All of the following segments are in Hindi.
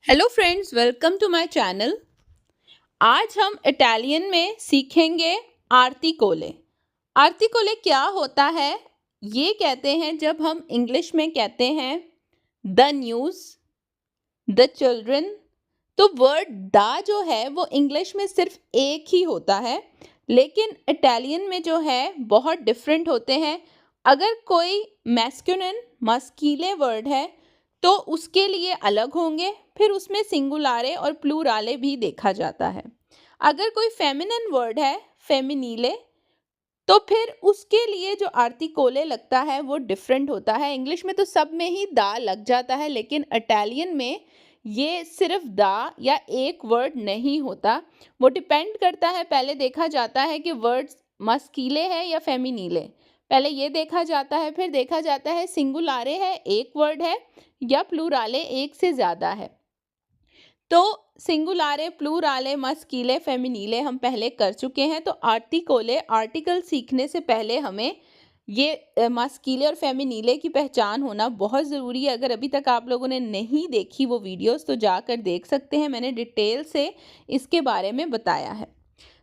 Hello friends, welcome to my channel. आज हम इटालियन में सीखेंगे आर्टिकोले। आर्टिकोले क्या होता है? ये कहते हैं जब हम इंग्लिश में कहते हैं द न्यूज़, द चिल्ड्रन। तो वर्ड द जो है वो इंग्लिश में सिर्फ एक ही होता है, लेकिन इटालियन में जो है बहुत डिफरेंट होते हैं। अगर कोई मैस्कुलिन मस्कीले वर्ड है तो उसके लिए अलग होंगे, फिर उसमें सिंगुलारे और प्लूराले भी देखा जाता है। अगर कोई फेमिनिन वर्ड है फेमिनीले, तो फिर उसके लिए जो आर्टिकोले लगता है वो डिफरेंट होता है। इंग्लिश में तो सब में ही दा लग जाता है, लेकिन इटालियन में ये सिर्फ दा या एक वर्ड नहीं होता। वो डिपेंड करता है, पहले देखा जाता है कि वर्ड्स मस्कीले है या फेमिनीले। पहले ये देखा जाता है, फिर देखा जाता है सिंगुलारे है एक वर्ड है या प्लूराले एक से ज़्यादा है। तो सिंगुलारे प्लूराले मस्कीले फेमिनीले हम पहले कर चुके हैं। तो आर्टिकोले आर्टिकल सीखने से पहले हमें ये मस्कीले और फेमिनीले की पहचान होना बहुत ज़रूरी है। अगर अभी तक आप लोगों ने नहीं देखी वो वीडियोस तो जाकर देख सकते हैं, मैंने डिटेल से इसके बारे में बताया है।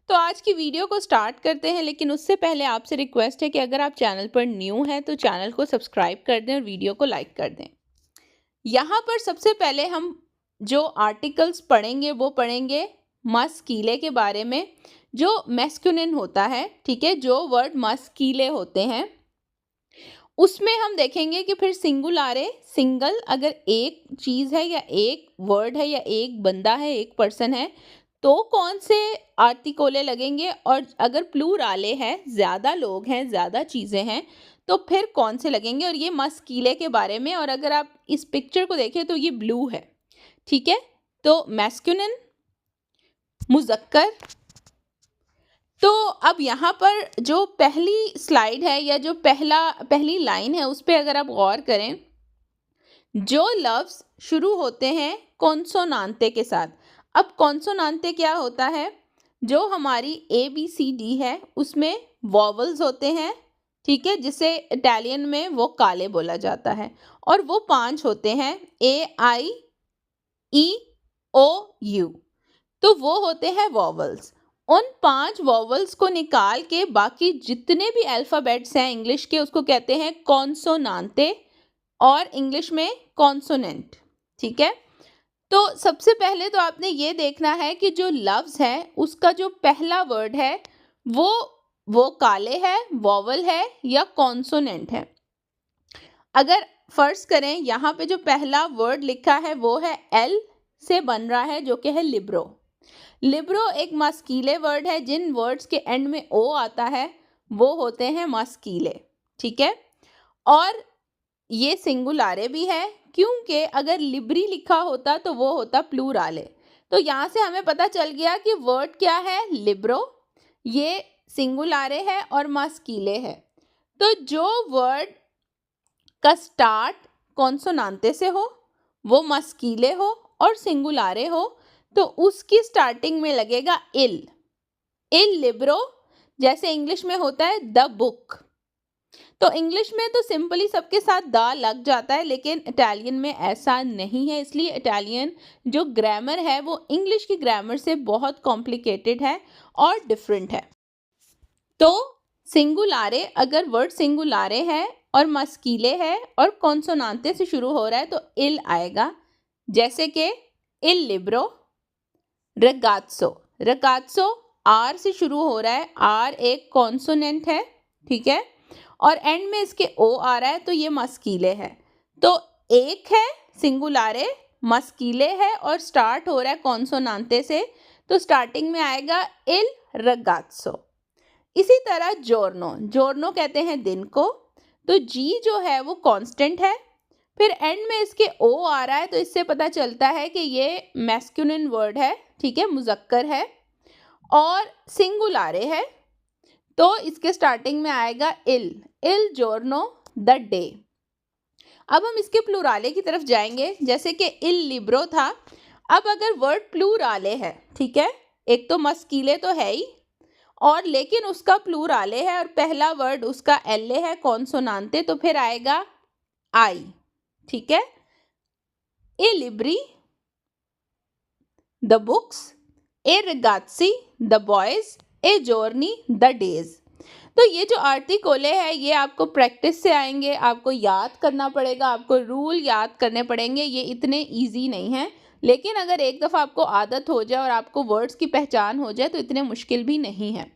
तो आज की वीडियो को स्टार्ट करते हैं, लेकिन उससे पहले आपसे रिक्वेस्ट है कि अगर आप चैनल पर न्यू हैं तो चैनल को सब्सक्राइब कर दें और वीडियो को लाइक कर दें। यहाँ पर सबसे पहले हम जो आर्टिकल्स पढ़ेंगे वो पढ़ेंगे मस्कीले के बारे में, जो मैस्कुलिन होता है। ठीक है, जो वर्ड मस्कीले होते हैं उसमें हम देखेंगे कि फिर सिंगुलारे सिंगल, अगर एक चीज़ है या एक वर्ड है या एक बंदा है, एक पर्सन है, तो कौन से आर्टिकोले लगेंगे, और अगर प्लूराले है ज़्यादा लोग हैं ज़्यादा चीज़ें हैं तो फिर कौन से लगेंगे। और ये मस्कीले के बारे में। और अगर आप इस पिक्चर को देखें तो ये ब्लू है। ठीक है, तो मैस्कुलिन मुज़क्कर। तो अब यहाँ पर जो पहली स्लाइड है या जो पहली लाइन है उस पर अगर आप गौर करें, जो लफ्ज़ शुरू होते हैं कॉन्सोनांते के साथ। अब कॉन्सोनांते क्या होता है? जो हमारी ABCD है उसमें वॉवल्स होते हैं। ठीक है, जिसे इटालियन में वो काले बोला जाता है, और वो 5 होते हैं AIEOU। तो वो होते हैं वॉवल्स। उन 5 वॉवल्स को निकाल के बाकी जितने भी अल्फ़ाबेट्स हैं इंग्लिश के उसको कहते हैं कॉन्सोनांते, और इंग्लिश में कॉन्सोनेंट। ठीक है, तो सबसे पहले तो आपने ये देखना है कि जो लफ्ज़ है उसका जो पहला वर्ड है वो काले है, वॉवल है या कॉन्सोनेंट है। अगर फर्ज करें यहाँ पे जो पहला वर्ड लिखा है वो है एल से बन रहा है, जो कि है लिब्रो। लिब्रो एक मस्कीले वर्ड है। जिन वर्ड्स के एंड में ओ आता है वो होते हैं मस्कीले। ठीक है, और ये सिंगुलारे भी है, क्योंकि अगर लिब्री लिखा होता तो वो होता प्लूराले। तो यहाँ से हमें पता चल गया कि वर्ड क्या है, लिब्रो, ये सिंगुलारे है और मस्कीले है। तो जो वर्ड का स्टार्ट कॉन्सोनांते से हो, वो मस्कीले हो और सिंगुलारे हो, तो उसकी स्टार्टिंग में लगेगा इल। इल लिब्रो, जैसे इंग्लिश में होता है द बुक। तो इंग्लिश में तो सिंपली सबके साथ द लग जाता है, लेकिन इटालियन में ऐसा नहीं है। इसलिए इटालियन जो ग्रामर है वो इंग्लिश की ग्रामर से बहुत कॉम्प्लिकेटेड है और डिफरेंट है। तो सिंगुलारे, अगर वर्ड सिंगुलारे है और मस्कीले है और कॉन्सोनांते से शुरू हो रहा है तो इल आएगा, जैसे कि इल लिब्रो, रगात्सो। रगात्सो आर से शुरू हो रहा है, आर एक कॉन्सोनेंट है। ठीक है, और एंड में इसके ओ आ रहा है तो ये मस्कीले है। तो एक है सिंगुलारे, मस्कीले है और स्टार्ट हो रहा है कॉन्सोनांते से, तो स्टार्टिंग में आएगा इल रगात्सो। इसी तरह जोर्नो, जोर्नो कहते हैं दिन को, तो जी जो है वो कांस्टेंट है, फिर एंड में इसके ओ आ रहा है तो इससे पता चलता है कि ये मैस्कुलिन वर्ड है। ठीक है, मुज़क्कर है और सिंगुलारे है, तो इसके स्टार्टिंग में आएगा इल, इल जोर्नो द डे। अब हम इसके प्लूराले की तरफ जाएंगे, जैसे कि इल लिब्रो था। अब अगर वर्ड प्लूराले है, ठीक है, एक तो मस्कीले तो है ही, और लेकिन उसका प्लूराले है और पहला वर्ड उसका एल्ले है कॉन्सोनांते, तो फिर आएगा आई। ठीक है, ए लिब्री, द बुक्स, ए ragazzi, द बॉयज, ए journey, द डेज। तो ये जो आर्टिकोले है ये आपको प्रैक्टिस से आएंगे, आपको याद करना पड़ेगा, आपको रूल याद करने पड़ेंगे। ये इतने इजी नहीं है, लेकिन अगर एक दफ़ा आपको आदत हो जाए और आपको वर्ड्स की पहचान हो जाए तो इतने मुश्किल भी नहीं है।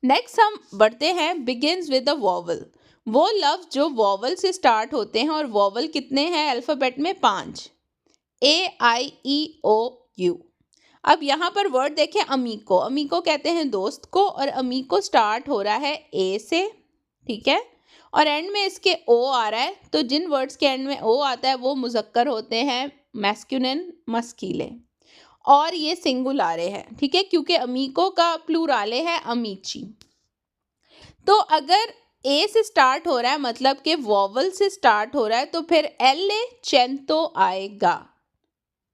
नेक्स्ट हम बढ़ते हैं बिगिन्स विद अ वॉवल। वो लफ्ज़ जो वॉवल से स्टार्ट होते हैं, और वॉवल कितने हैं अल्फ़ाबेट में? 5, AIEOU। अब यहाँ पर वर्ड देखें अमीको। अमीको कहते हैं दोस्त को, और अमीको स्टार्ट हो रहा है ए से, ठीक है, और एंड में इसके ओ आ रहा है। तो जिन वर्ड्स के एंड में ओ आता है वो मुज़क्कर होते हैं, मैस्कुलिन, मस्कीले, और ये सिंगुलारे हैं, ठीक है, क्योंकि अमीको का प्लूराले है अमीची। तो अगर ए से स्टार्ट हो रहा है मतलब कि वॉवल से स्टार्ट हो रहा है, तो फिर एल चेंतो आएगा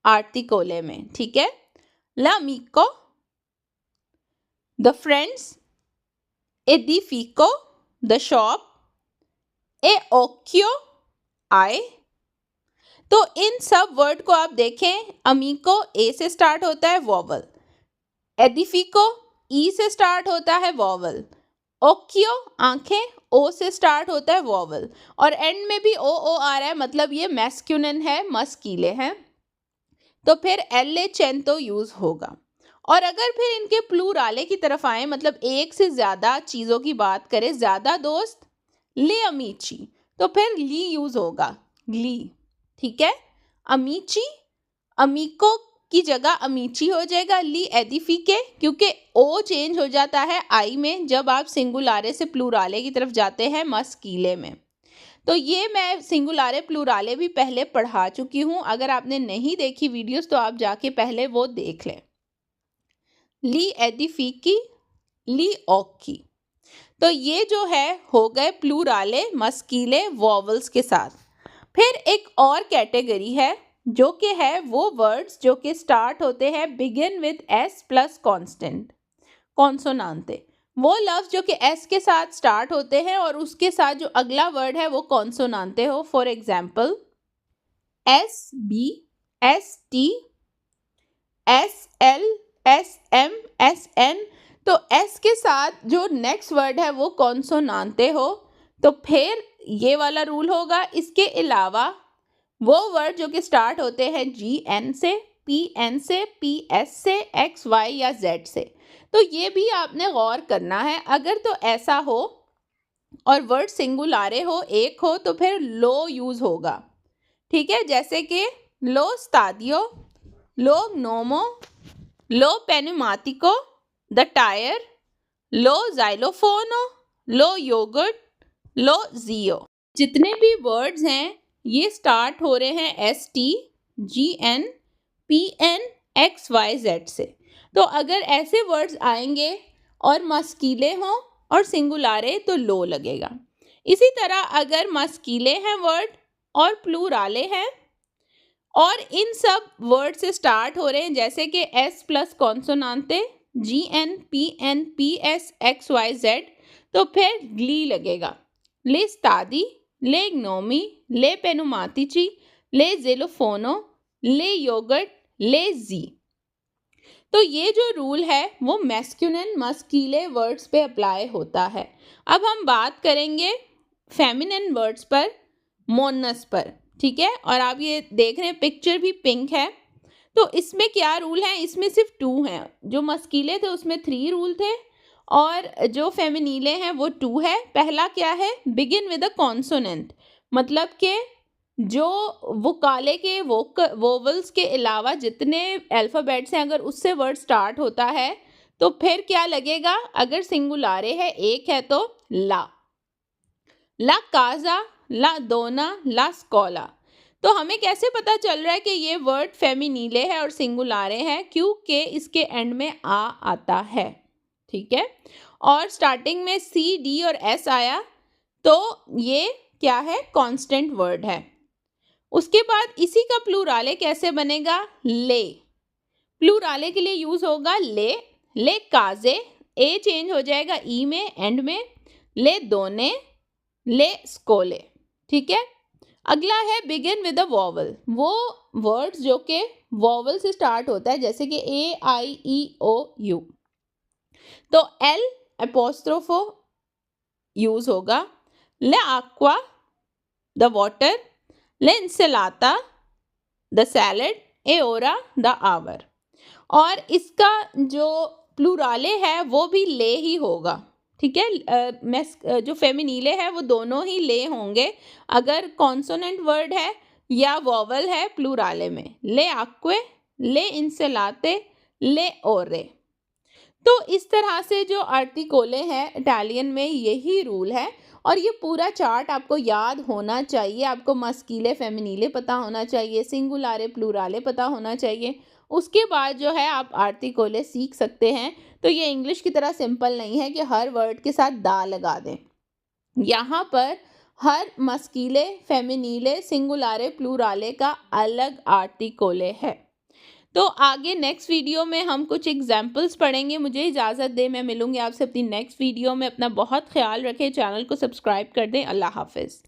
आर्टिकोले में, ठीक है। L'amico, the friends, edifico, the shop, e occhio, eye। तो इन सब वर्ड को आप देखें, अमीको ए से स्टार्ट होता है वॉवल, एडिफिको ई से स्टार्ट होता है वॉवल, ओक्यो आंखें ओ से स्टार्ट होता है वॉवल, और एंड में भी ओ आ रहा है, मतलब ये मैस्कुलिन है, मस्कीले हैं, तो फिर एल चेंतो यूज़ होगा। और अगर फिर इनके प्लूराले की तरफ आए, मतलब एक से ज़्यादा चीज़ों की बात करें, ज़्यादा दोस्त, ले अमीची, तो फिर ली यूज़ होगा, ली, ठीक है। अमीची, अमीको की जगह अमीची हो जाएगा, ली एडिफिके, क्योंकि ओ चेंज हो जाता है आई में जब आप सिंगुलारे से प्लूराले की तरफ जाते हैं मस्कीले में। तो ये मैं सिंगुलारे प्लूराले भी पहले पढ़ा चुकी हूँ, अगर आपने नहीं देखी वीडियोस तो आप जाके पहले वो देख लें। ली एडिफिकी, ली ओक्की। तो ये जो है हो गए प्लूराले मस्कीले वॉवल्स के साथ। फिर एक और कैटेगरी है जो कि है वो वर्ड्स जो कि स्टार्ट होते हैं begin with S plus constant, कॉन्सोनांते। वो लफ्ज़ जो कि एस के साथ स्टार्ट होते हैं और उसके साथ जो अगला वर्ड है वो कॉन्सोनांते हो। For example S B, S T, S L, S M, S N. तो एस के साथ जो नेक्स्ट वर्ड है वो कॉन्सोनांते हो, तो फिर ये वाला रूल होगा। इसके अलावा वो वर्ड जो कि स्टार्ट होते हैं जी एन से, पी एन से, पी एस से, एक्स वाई या जेड से, तो ये भी आपने गौर करना है। अगर तो ऐसा हो और वर्ड सिंगुलारे हो, एक हो, तो फिर लो यूज़ होगा, ठीक है, जैसे कि लो स्तादियो, लो नोमो, लो पेनुमातिको, द टायर, लो जाइलोफोनो, लो योगर्ट, लो जियो। जितने भी वर्ड्स हैं ये स्टार्ट हो रहे हैं S T, G N, P N, X Y Z से। तो अगर ऐसे वर्ड्स आएंगे और मस्कीले हों और सिंगुलारे तो लो लगेगा। इसी तरह अगर मस्कीले हैं वर्ड और प्लूराले हैं और इन सब वर्ड से स्टार्ट हो रहे हैं, जैसे कि एस प्लस कॉन्सोनांते, G N, P S, X Y Z, तो फिर ली लगेगा। ले स्तादी, ले ग्नोमी, ले पेनुमातिची, ले जेलोफोनो, ले योगर्ट, ले जी। तो ये जो रूल है वो मैस्कुलिन मस्कीले वर्ड्स पे अप्लाई होता है। अब हम बात करेंगे फेमिनिन वर्ड्स पर, मोनस पर, ठीक है। और आप ये देख रहे हैं पिक्चर भी पिंक है, तो इसमें क्या रूल है? इसमें सिर्फ 2 हैं। जो मस्कीले थे उसमें 3 रूल थे और जो फेमिनीले हैं वो 2 है। पहला क्या है? बिगिन विद अ कॉन्सोनेंट, मतलब कि जो वोकाले के वोवल्स के अलावा जितने अल्फ़ाबेट्स हैं अगर उससे वर्ड स्टार्ट होता है तो फिर क्या लगेगा? अगर सिंगुलारे है, एक है, तो ला, ला काजा, ला दोना, ला स्कोला। तो हमें कैसे पता चल रहा है कि ये वर्ड फेमिनीले है और सिंगुलारे हैं? क्योंकि इसके एंड में आ आता है, ठीक है, और स्टार्टिंग में सी, डी और एस आया, तो ये क्या है? कांस्टेंट वर्ड है। उसके बाद इसी का प्लूराले कैसे बनेगा? ले, प्लूराले के लिए यूज होगा ले, ले काजे, ए चेंज हो जाएगा ई में एंड में, ले दोने, ले स्कोले, ठीक है। अगला है बिगिन विद अ वॉवल, वो वर्ड्स जो कि वॉवल से स्टार्ट होता है, जैसे कि AIEOU, तो L अपोस्ट्रोफो यूज होगा, ले aqua द वाटर, ले इंसेलाता द सैलड, एओरा द आवर। और इसका जो प्लूराले है वो भी ले ही होगा, ठीक है। जो फेमिनीले है वो दोनों ही ले होंगे अगर कॉन्सोनेंट वर्ड है या वॉवल है प्लूराले में। ले आक्वे, ले इंसेलाते, ले ओरे। तो इस तरह से जो आर्टिकोले हैं इटालियन में, यही रूल है। और ये पूरा चार्ट आपको याद होना चाहिए। आपको मस्कीले फेमिनीले पता होना चाहिए, सिंगुलारे प्लूराले पता होना चाहिए। उसके बाद जो है आप आर्टिकोले सीख सकते हैं। तो ये इंग्लिश की तरह सिंपल नहीं है कि हर वर्ड के साथ दा लगा दें। यहाँ पर हर मस्कीले फेमिनीले सिंगुलारे प्लूराले का अलग आर्टिकोले है। तो आगे नेक्स्ट वीडियो में हम कुछ एग्जाम्पल्स पढ़ेंगे। मुझे इजाज़त दें, मैं मिलूंगी आपसे अपनी नेक्स्ट वीडियो में। अपना बहुत ख्याल रखें, चैनल को सब्सक्राइब कर दें। अल्लाह हाफिज़।